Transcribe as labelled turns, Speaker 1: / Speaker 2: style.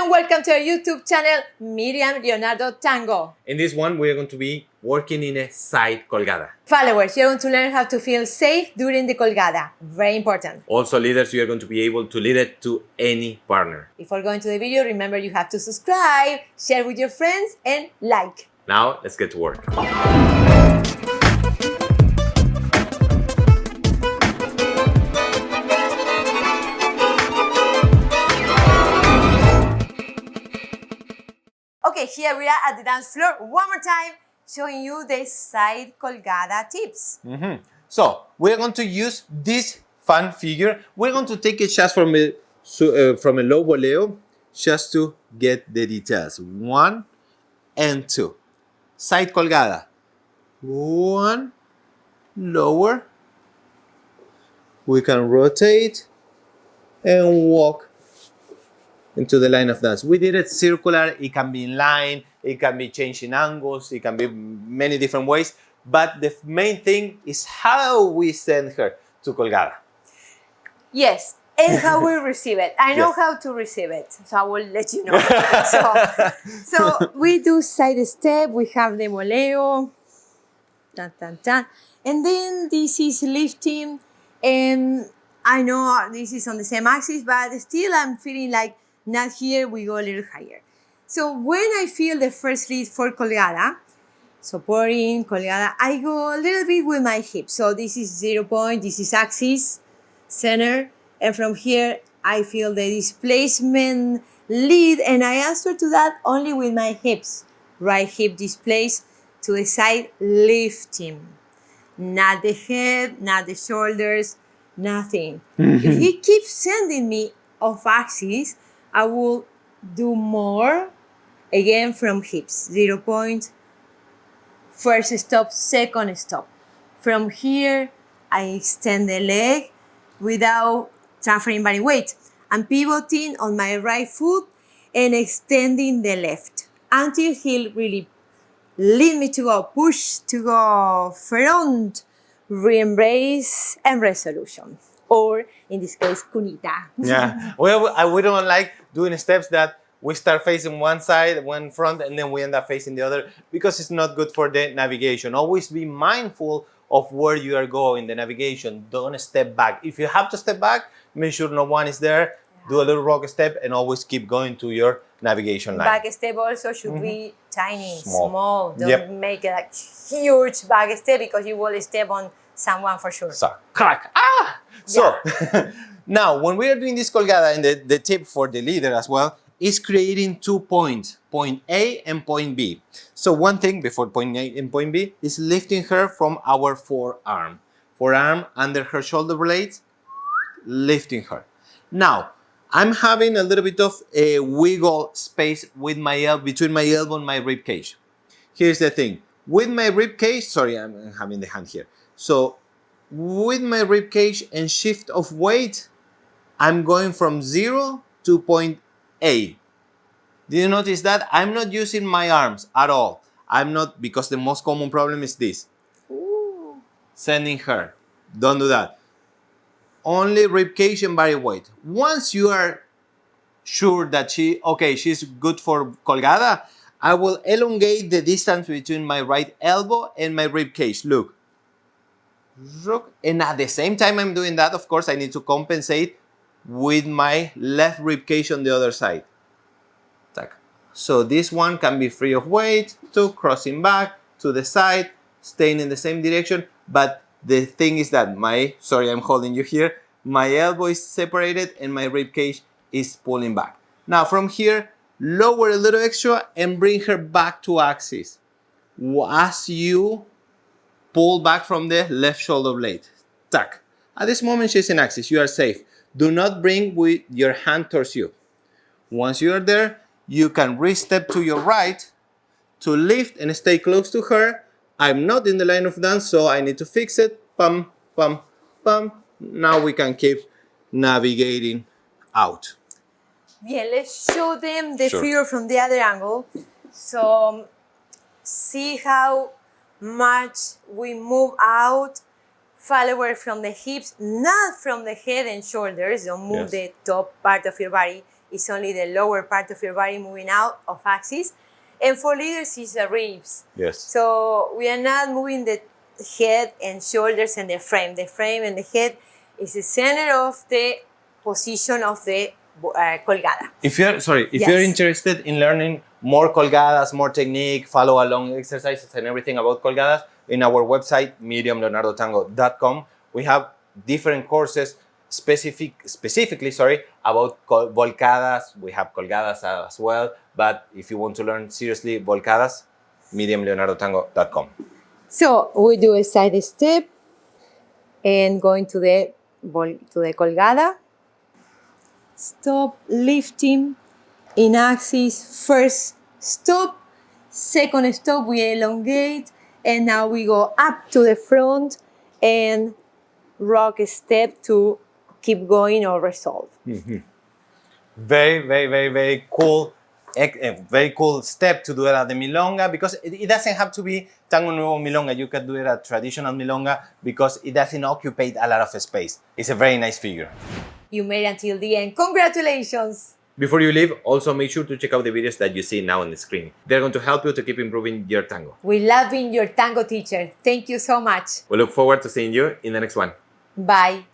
Speaker 1: and welcome to our YouTube channel, Miriam Leonardo Tango.
Speaker 2: In this one, we're going to be working in a side colgada.
Speaker 1: Followers, you're going to learn how to feel safe during the colgada. Very important.
Speaker 2: Also, leaders, you're going to be able to lead it to any partner.
Speaker 1: Before going to the video, remember you have to subscribe, share with your friends, and like.
Speaker 2: Now, let's get to work.
Speaker 1: Okay, here we are at the dance floor one more time, showing you the side colgada tips.
Speaker 2: So, we're going to use this fan figure. We're going to take it just from a low voleo, just to get the details. 1 and 2. Side colgada. 1, lower. We can rotate and walk into the line of dance. We did it circular, it can be in line, it can be changing angles, it can be many different ways, but the main thing is how we send her to colgada.
Speaker 1: Yes, and how we receive it. I know
Speaker 2: Yes.
Speaker 1: how to receive it, so I will let you know. so we do side step, we have the voleo, tan, tan, tan. And then this is lifting, and I know this is on the same axis, but still I'm feeling like not here, we go a little higher. So when I feel the first lift for colgada, supporting colgada, I go a little bit with my hips. So this is 0 point, this is axis, center, and from here I feel the displacement lead, and I answer to that only with my hips. Right hip displace to the side, lifting. Not the head, not the shoulders, nothing. If he keeps sending me off axis, I will do more, again from hips. 0 point, first stop, second stop. From here, I extend the leg without transferring body weight. I'm pivoting on my right foot and extending the left until he'll really lead me to go, push to go front, re-embrace, and resolution. Or in this case, cunita.
Speaker 2: Yeah, well, we don't like doing steps that we start facing one side, one front, and then we end up facing the other, because it's not good for the navigation. Always be mindful of where you are going, the navigation. Don't step back. If you have to step back, make sure no one is there. Do a little rock step and always keep going to your navigation line.
Speaker 1: Back step also should be tiny, small. Don't
Speaker 2: Yep.
Speaker 1: make a huge back step, because you will step on someone for sure.
Speaker 2: So, crack. Ah! So, now when we are doing this colgada, and the tip for the leader as well, is creating 2 points, point A and point B. So one thing before point A and point B is lifting her from our forearm. Forearm under her shoulder blades, lifting her. Now, I'm having a little bit of a wiggle space with my between my elbow and my rib cage. Here's the thing. With my rib cage, sorry, I'm having the hand here. So with my rib cage and shift of weight, I'm going from 0 to point A. Did you notice that? I'm not using my arms at all. I'm not, because the most common problem is this.
Speaker 1: Ooh.
Speaker 2: Sending her. Don't do that. Only rib cage and body weight. Once you are sure that she's good for colgada, I will elongate the distance between my right elbow and my rib cage. Look. And at the same time I'm doing that, of course, I need to compensate with my left rib cage on the other side. So this one can be free of weight, to crossing back, to the side, staying in the same direction. But the thing is that I'm holding you here, my elbow is separated and my rib cage is pulling back. Now from here, lower a little extra and bring her back to axis. As you pull back from the left shoulder blade. Tack. At this moment, she's in axis. You are safe. Do not bring with your hand towards you. Once you are there, you can re-step to your right to lift and stay close to her. I'm not in the line of dance, so I need to fix it. Pum, pum, pum. Now we can keep navigating out.
Speaker 1: Yeah, let's show them the
Speaker 2: Sure.
Speaker 1: figure from the other angle. So see how much we move out, follow her from the hips, not from the head and shoulders. Don't move
Speaker 2: Yes.
Speaker 1: the top part of your body. it's only the lower part of your body moving out of axis. And for leaders, it's the ribs.
Speaker 2: Yes.
Speaker 1: So we are not moving the head and shoulders and the frame. The frame and the head is the center of the position of the colgada.
Speaker 2: If you're
Speaker 1: Yes.
Speaker 2: you're interested in learning more colgadas, more technique, follow along exercises and everything about colgadas, in our website miriamleonardotango.com we have different courses specifically about volcadas. We have colgadas as well, but if you want to learn seriously volcadas, miriamleonardotango.com.
Speaker 1: So we do a side step and going to the colgada. Stop, lifting in axis. First stop, second stop, we elongate, and now we go up to the front and rock a step to keep going or resolve.
Speaker 2: Very, very, very, very cool. A very cool step to do it at the milonga, because it doesn't have to be Tango Nuevo milonga. You can do it at traditional milonga because it doesn't occupy a lot of space. It's a very nice figure.
Speaker 1: You made it until the end. Congratulations!
Speaker 2: Before you leave, also make sure to check out the videos that you see now on the screen. They're going to help you to keep improving your tango.
Speaker 1: We love being your tango teacher. Thank you so much.
Speaker 2: We look forward to seeing you in the next one.
Speaker 1: Bye.